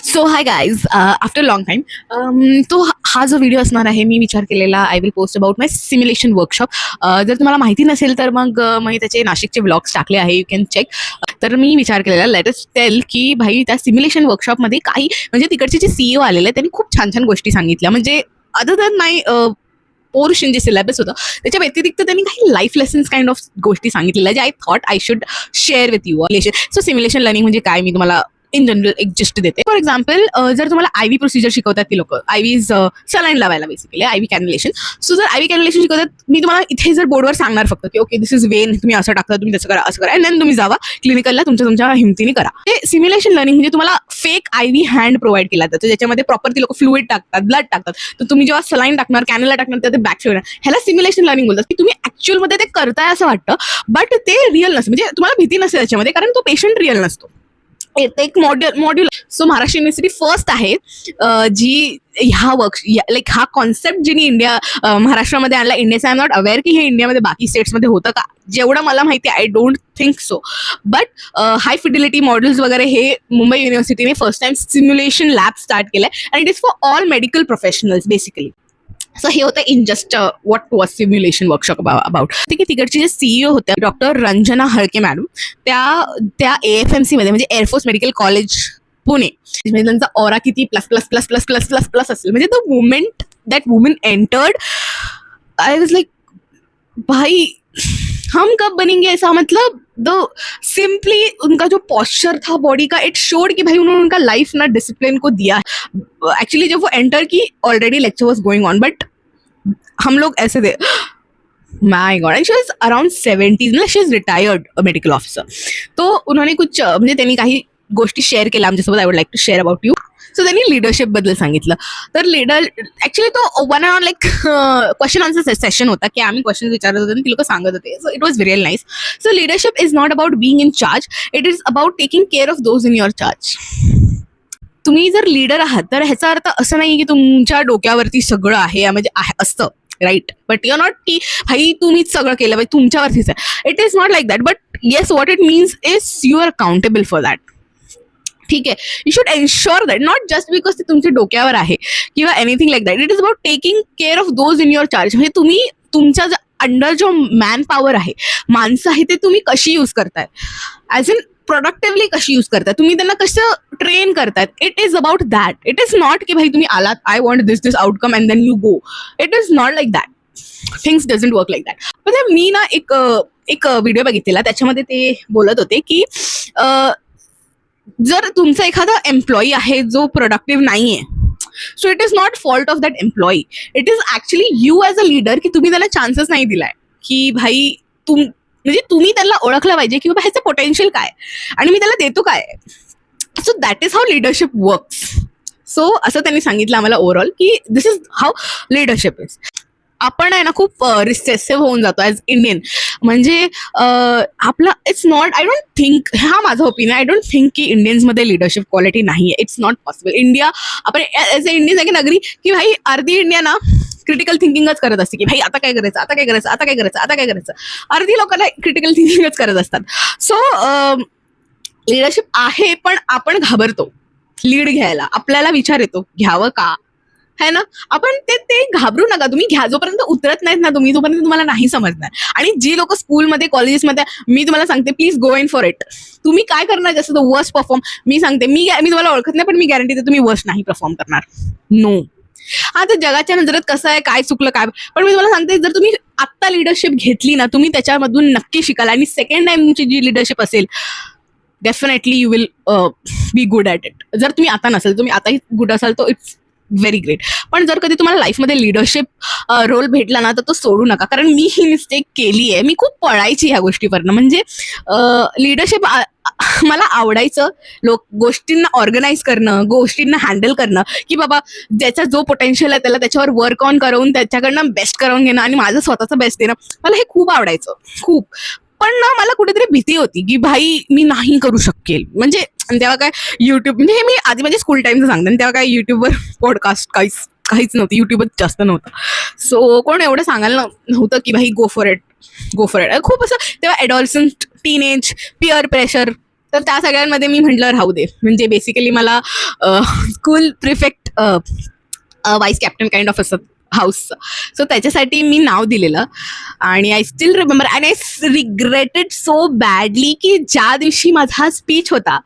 So hi guys, after long time तो हा जो व्हिडिओ असणार आहे मी विचार केलेला I will post about my simulation workshop. जर तुम्हाला माहिती नसेल तर मग मी त्याचे नाशिकचे व्लॉग्स टाकले आहे, यू कॅन चेक. तर मी विचार केलेला लेट अस टेल की भाई त्या सिम्युलेशन वर्कशॉपमध्ये काही म्हणजे तिकडचे जे CEO आलेले त्यांनी खूप छान छान गोष्टी सांगितल्या. म्हणजे अदर दॅन माय पोर्शन जे सिलेबस होतं त्याच्या व्यतिरिक्त त्यांनी काही लाईफ लेसन्स काइंड ऑफ गोष्टी सांगितलेल्या ज्या I thought I should share with you. So simulation learning म्हणजे काय मी तुम्हाला इन जनरल एक जिस्ट देते. फॉर एक्झाम्पल, जर तुम्हाला IV प्रोसिजर शिकवतात ती लोक, IVज सलाईन लावायला बेसिकली IV कॅन्युलेशन. सो जर IV कॅन्युलेशन शिकवतात, मी तुम्हाला इथे जर बोर्डवर सांगणार फक्त की ओके दिस इज वेन, तुम्ही असं टाकता, तुम्ही तसं करा, असं करा, अँड देन तुम्ही जावा क्लिनिकलला तुमच्या हिमतीने करा. हे सिम्युलेशन लर्निंग म्हणजे तुम्हाला फेक IV हँड प्रोव्हाइड केला जातो ज्याच्यामध्ये प्रॉपर ती लोक फ्लुइड टाकतात, ब्लड टाकतात. तर तुम्ही जेव्हा सलाईन टाकणार, कॅन्युला टाकणार, तर ते बॅक फिरणार. ह्याला सिम्युलेशन लर्निंग बोलतात की तुम्ही ऍक्च्युअलमध्ये ते करताय असं वाटतं, बट ते रिअल नसतं. म्हणजे तुम्हाला भीती नसते त्याच्यामध्ये कारण तो पेशंट रिअल नसतो. एक module. So Maharashtra university first आहे जी ह्या लाईक हा कॉन्सेप्ट जिने महाराष्ट्रामध्ये आणला. इंडियाचा आय एम नॉट अवेअर की हे इंडियामध्ये बाकी स्टेट्समध्ये होतं का. जेवढं मला माहिती I don't think so, but high fidelity models वगैरे हे मुंबई युनिव्हर्सिटीने first time simulation lab start केलंय and it is for all medical professionals basically. So हे होतं in just what was simulation workshop about. ठीक आहे, तिकडचे जे CEO होत्या डॉक्टर रंजना हळके मॅडम, त्या AFMC मध्ये म्हणजे एअरफोर्स मेडिकल कॉलेज पुणे, म्हणजे त्यांचा ऑरा किती plus plus plus plus plus plus plus असेल. म्हणजे the moment that woman entered I was like भाई हम कब बनेंगे ऐसा. मतलब द सिंपली उनका जो पॉस्चर था बॉडी का, इट शोड कि भाई उन्होंने उनका लाइफ ना डिसिप्लिन को दिया. एक्चुअली जब वो एंटर की already lecture was going on, but हम लोग ऐसे थे my god. And she was around 70s, मतलब she is retired medical officer. तो उन्होंने कुछ म्हणजे त्यांनी काही गोष्टी शेअर केल्या आमच्यासोबत. I would like to share about you. So त्यांनी लिडरशिप बद्दल सांगितलं. तर ऍक्च्युली तो one on like question answer session होता की आम्ही क्वेश्चन विचारत होतो आणि ती लोक सांगत होते. So it was very nice. So leadership is not about being in charge, it is about taking care of those in your charge. तुम्ही जर लीडर आहात तर ह्याचा अर्थ असं नाही की तुमच्या डोक्यावरती सगळं आहे, म्हणजे असतं राईट, बट यू नॉट की भाई तुम्हीच सगळं केलं पाहिजे तुमच्यावरतीच आहे. It is not like that, but yes what it means is you are accountable for that. ठीक आहे, you should ensure that not just because ते तुमच्या डोक्यावर आहे किंवा anything like that. It is about taking care of those in your charge. म्हणजे तुम्ही तुमच्या अंडर जो मॅन पॉवर आहे, माणसं आहे, ते तुम्ही कशी यूज करताय, ॲज इन प्रोडक्टिव्हली कशी यूज करताय, तुम्ही त्यांना कसं ट्रेन करतायत. It is about that. It is not की भाई तुम्ही आलात, I want this outcome and then you go. It is not like that. Things doesn't work like that. म्हणजे मी ना एक व्हिडिओ बघितलेला, त्याच्यामध्ये ते बोलत होते की जर तुमचा एखादा एम्प्लॉई आहे जो प्रोडक्टिव्ह नाहीये, so it is not fault of that employee. It is actually you as a leader की तुम्ही त्याला चान्सेस नाही दिलाय की भाई म्हणजे तुम्ही त्याला ओळखलं पाहिजे की बाबा ह्याचं पोटेन्शियल काय आणि मी त्याला देतो काय. So that is how leadership works. So असं त्यांनी सांगितलं आम्हाला ओव्हरऑल की दिस इज हाऊ लिडरशिप इज. आपण आहे ना खूप रिसेसिव्ह होऊन जातो ॲज इंडियन. म्हणजे आपला it's not, I don't think, हा माझा ओपिनियन, आय डोंट थिंक की इंडियन्समध्ये लिडरशिप क्वालिटी नाही आहे. It's not possible. इंडिया, आपण ॲज अ इंडियन आहे की नगरी की भाई अर्धी इंडिया ना क्रिटिकल थिंकिंगच करत असते की भाई आता काय करायचं, आता काय करायचं, आता काय करायचं, आता काय करायचं. अर्धी लोकांना क्रिटिकल थिंकिंगच करत असतात. सो लिडरशिप आहे पण आपण घाबरतो लीड घ्यायला. आपल्याला विचार येतो घ्यावं का, है ना. आपण ते घाबरू नका, तुम्ही घ्या. जोपर्यंत उतरत नाहीत ना तुम्ही, तोपर्यंत तुम्हाला नाही समजणार. आणि जी लोक स्कूलमध्ये कॉलेजेसमध्ये, मी तुम्हाला सांगते please go in for it. तुम्ही काय करणार जसं द वर्स्ट परफॉर्म, मी सांगते, मी तुम्हाला ओळखत नाही पण मी गॅरंटी देते तुम्ही वर्स्ट नाही परफॉर्म करणार. नो. हा तर जगाच्या नजरेत कसं आहे, काय चुकलं काय, पण मी तुम्हाला सांगते जर तुम्ही आत्ता लिडरशिप घेतली ना, तुम्ही त्याच्यामधून नक्की शिकाल. आणि सेकंड टाइम तुमची जी लिडरशिप असेल, definitely you will be good at it. जर तुम्ही आता नसेल, तुम्ही आताही गुड असाल तो इट्स व्हेरी ग्रेट. पण जर कधी तुम्हाला लाईफमध्ये लिडरशिप रोल भेटला ना तर तो सोडू नका. कारण मी ही मिस्टेक केली आहे. मी खूप पळायची ह्या गोष्टीवरनं. म्हणजे लिडरशिप मला आवडायचं, गोष्टींना ऑर्गनाईज करणं, गोष्टींना हँडल करणं, की बाबा ज्याचा जो पोटेन्शियल आहे त्याला त्याच्यावर वर्क ऑन करून त्याच्याकडनं बेस्ट करून घेणं आणि माझं स्वतःचं बेस्ट देणं, मला हे खूप आवडायचं खूप. पण ना मला कुठेतरी भीती होती की भाई मी नाही करू शकेल. म्हणजे तेव्हा काय युट्यूब, म्हणजे हे मी आधी माझ्या स्कूल टाइमचं सांगते, तेव्हा काय युट्यूबवर पॉडकास्ट काहीच नव्हतं, युट्यूबच जास्त नव्हतं. सो कोण एवढं सांगायला नव्हतं की भाई गो फॉर इट. खूप असं तेव्हा ॲडॉलसंट, टीनेज, पिअर प्रेशर, तर त्या सगळ्यांमध्ये मी म्हटलं राहू दे. म्हणजे बेसिकली मला school prefect vice captain kind of असत हाऊसचं, सो त्याच्यासाठी मी नाव दिलेलं. आणि I still remember and I regretted so badly की ज्या दिवशी माझा स्पीच होता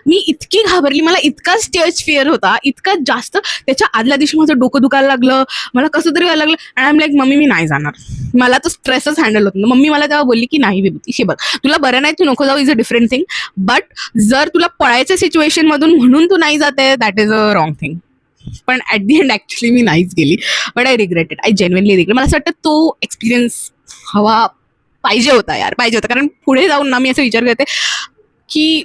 मी इतकी घाबरली, मला इतका स्टेज फिअर होता, इतका जास्त. त्याच्या आदल्या दिवशी माझं डोकं दुखायला लागलं, मला कसं तरी व्हायला लागलं. And I am like mummy मी नाही जाणार, मला तो स्ट्रेसच हँडल होत नाही. मम्मी मला तेव्हा बोलली की नाही बेबी हे बघ तुला बरं नाही, तू नको जाऊ, is a different thing, but जर तुला पळायच्या सिच्युएशन मधून म्हणून तू नाही जाते that is a wrong thing. पण ॲट दी एंड ॲक्च्युली मी नाहीच गेली. But I regretted, I genuinely regret. मला असं वाटतं तो एक्सपिरियन्स हवा पाहिजे होता यार, पाहिजे होता. कारण पुढे जाऊन ना मी असं विचार करते की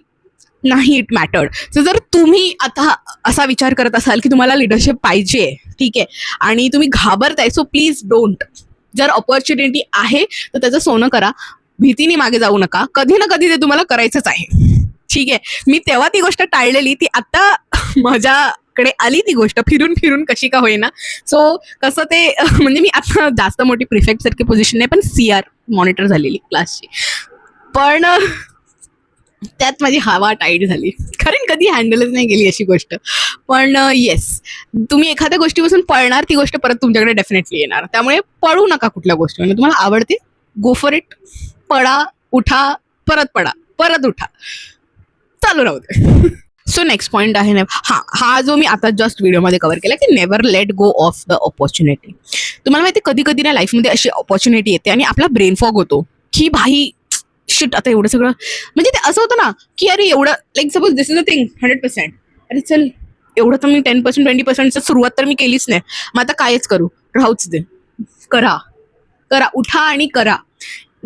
नाही इट मॅटर्ड. सो जर तुम्ही आता असा विचार करत असाल की तुम्हाला लिडरशिप पाहिजे, ठीक आहे, आणि तुम्ही घाबरताय, सो प्लीज डोंट. जर ऑपॉर्च्युनिटी आहे तर त्याचं सोनं करा, भीतीने मागे जाऊ नका. कधी ना कधी ते तुम्हाला करायचंच आहे, ठीक आहे. मी तेव्हा ती गोष्ट टाळलेली, ती आता माझ्याकडे आली ती गोष्ट फिरून फिरून कशी का होईना. सो कसं ते म्हणजे मी आता जास्त मोठी प्रिफेक्ट सारखी पोझिशन नाही, पण CR मॉनिटर झालेली क्लासची. पण त्यात माझी हवा टाईट झाली, कारण कधी हँडलच नाही केली अशी गोष्ट. पण येस, तुम्ही एखाद्या गोष्टीपासून पळणार, ती गोष्ट परत तुमच्याकडे डेफिनेटली येणार. त्यामुळे पळू नका कुठल्या गोष्टीवर. तुम्हाला आवडते, गो फॉर इट. पळा, उठा, परत पडा, परत उठा, चालू राहू दे. सो नेक्स्ट पॉईंट आहे ना, हा जो मी आता जस्ट व्हिडिओमध्ये कव्हर केला की never let go of the opportunity. तुम्हाला माहिती कधी कधी ना लाईफमध्ये अशी ऑपॉर्च्युनिटी येते आणि आपला ब्रेन फॉग होतो की भाई शिट आता एवढं सगळं, म्हणजे ते असं होतं ना की अरे एवढं, like suppose this is a thing 100%, अरे चल एवढं तर मी 10% 20% सुरुवात तर मी केलीच नाही, मग आता कायच करू, राहूच दे. करा, उठा आणि करा.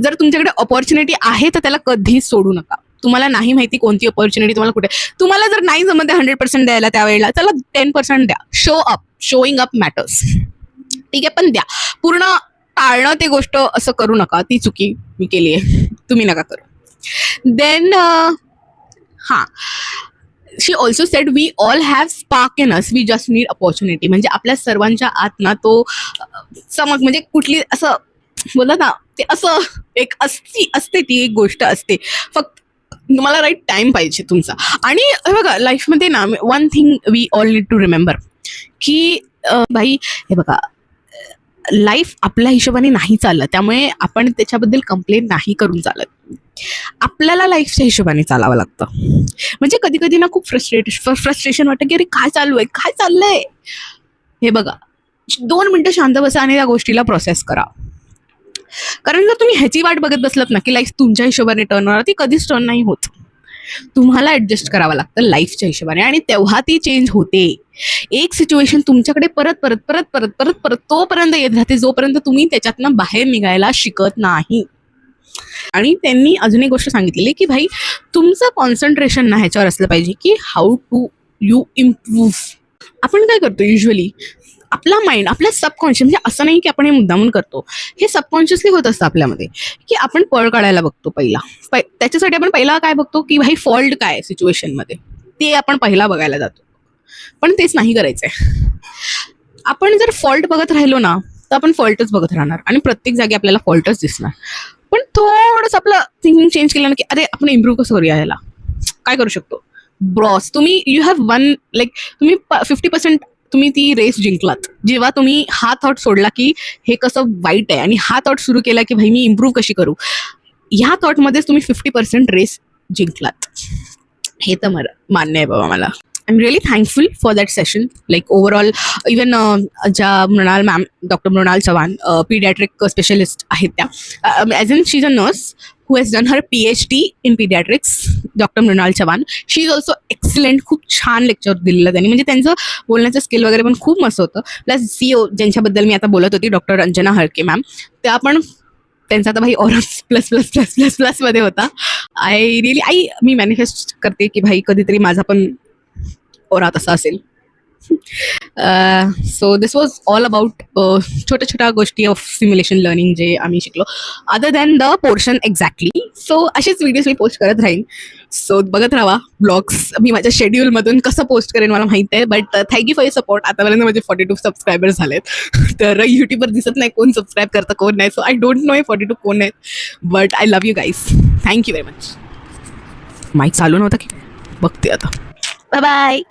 जर तुमच्याकडे ऑपॉर्च्युनिटी आहे तर त्याला कधीच सोडू नका. तुम्हाला नाही माहिती कोणती ऑपॉर्च्युनिटी तुम्हाला कुठे, तुम्हाला जर नाही जमत 100% द्यायला त्यावेळेला, त्याला 10% द्या. Show up, showing up matters, ठीक आहे, पण द्या. पूर्ण टाळणं ते गोष्ट असं करू नका, ती चुकी मी केली आहे, तुम्ही नका करू. Then she also said we all have spark in us, we just need opportunity. म्हणजे आपल्या सर्वांच्या आत ना तो समज, म्हणजे कुठली असं बोलत ना ते असं एक असते ती एक गोष्ट असते, फक्त तुम्हाला राईट टाइम पाहिजे तुमचा. आणि हे बघा लाईफमध्ये ना one thing we all need to remember की भाई हे बघा लाईफ आपल्या हिशोबाने नाही चालत, त्यामुळे आपण त्याच्याबद्दल कंप्लेंट नाही करून चालत. आपल्याला लाईफच्या हिशोबाने चालावं लागतं. म्हणजे कधी कधी ना खूप फ्रस्ट्रेशन वाटतं की अरे काय चालू आहे, काय चाललंय. हे बघा 2 मिनिटं शांत बसा आणि त्या गोष्टीला प्रोसेस करा. कारण जर तुम्ही ह्याची वाट बघत बसलात ना की लाईफ तुमच्या हिशोबाने टर्न होणार, ती कधीच टर्न नाही होत. तुम्हाला ऍडजस्ट करावं लागतं लाईफच्या हिशोबाने, आणि तेव्हा ती चेंज होते. एक सिच्युएशन तुमच्याकडे परत परत परत परत परत परत तोपर्यंत येत राहते जोपर्यंत तुम्ही त्याच्यातनं बाहेर निघायला शिकत नाही. आणि त्यांनी अजून एक गोष्ट सांगितलेली की भाई तुमचं कॉन्सन्ट्रेशन ना ह्याच्यावर असलं पाहिजे की हाऊ टू यू इम्प्रूव्ह. आपण काय करतो युजली, आपला माइंड, आपल्या सबकॉन्शियस, म्हणजे असं नाही की आपण हे मुद्दामून करतो, हे सबकॉन्शियसली होत असतं आपल्यामध्ये की आपण पळ काढायला बघतो. त्याच्यासाठी आपण पहिला काय बघतो की भाई फॉल्ट काय सिच्युएशनमध्ये, ते आपण पहिला बघायला जातो. पण तेच नाही करायचंय. आपण जर फॉल्ट बघत राहिलो ना तर आपण फॉल्टच बघत राहणार आणि प्रत्येक जागी आपल्याला फॉल्टच दिसणार. पण थोडंसं आपलं थिंकिंग चेंज केलं ना की अरे आपण इम्प्रूव्ह कसं करूया, याला काय करू शकतो. ब्रॉस तुम्ही यू हॅव वन, लाईक तुम्ही 50% तुम्ही ती रेस जिंकलात जेव्हा तुम्ही हा थॉट सोडला की हे कसं वाईट आहे, आणि हा थॉट सुरू केला की भाई मी इम्प्रूव्ह कशी करू. ह्या थॉटमध्येच तुम्ही 50% रेस जिंकलात. हे तर मान्य आहे बाबा मला. I am really thankful for that session. Like overall even ज्या Mrunal ma'am, doctor Mrunal Chavan paediatric specialist आहेत त्या, as in she is a nurse who has done her PhD in pediatrics, doctor Mrunal Chavan. She is also excellent. खूप छान lecture दिलेलं त्यांनी, म्हणजे त्यांचं बोलण्याचं स्किल वगैरे पण खूप मस्त होतं. प्लस CEO ज्यांच्याबद्दल मी आता बोलत होती, डॉक्टर रंजना हळके मॅम, त्या पण त्यांचा आता भाई ऑरस प्लस प्लस प्लस प्लस प्लसमध्ये होता. मी मॅनिफेस्ट करते की भाई कधीतरी माझा पण ओरा तसा असेल. So this was all about छोट्या छोट्या गोष्टी ऑफ सिम्युलेशन लर्निंग जे आम्ही शिकलो, other than the portion exactly. So असेच व्हिडिओज मी पोस्ट करत राहीन. सो बघत राहा ब्लॉग्स. मी माझ्या शेड्यूलमधून कसं पोस्ट करेन मला माहीत आहे, but thank you for your support. आतापर्यंत माझे 42 सबस्क्रायबर्स झालेत. तर यूट्यूबवर दिसत नाही कोण सबस्क्राईब करतं कोण नाही, सो आय डोंट नो 42 कोण आहेत, but I love you guys. Thank you very much. Mike चालू नव्हता की बघते आता. Bye bye.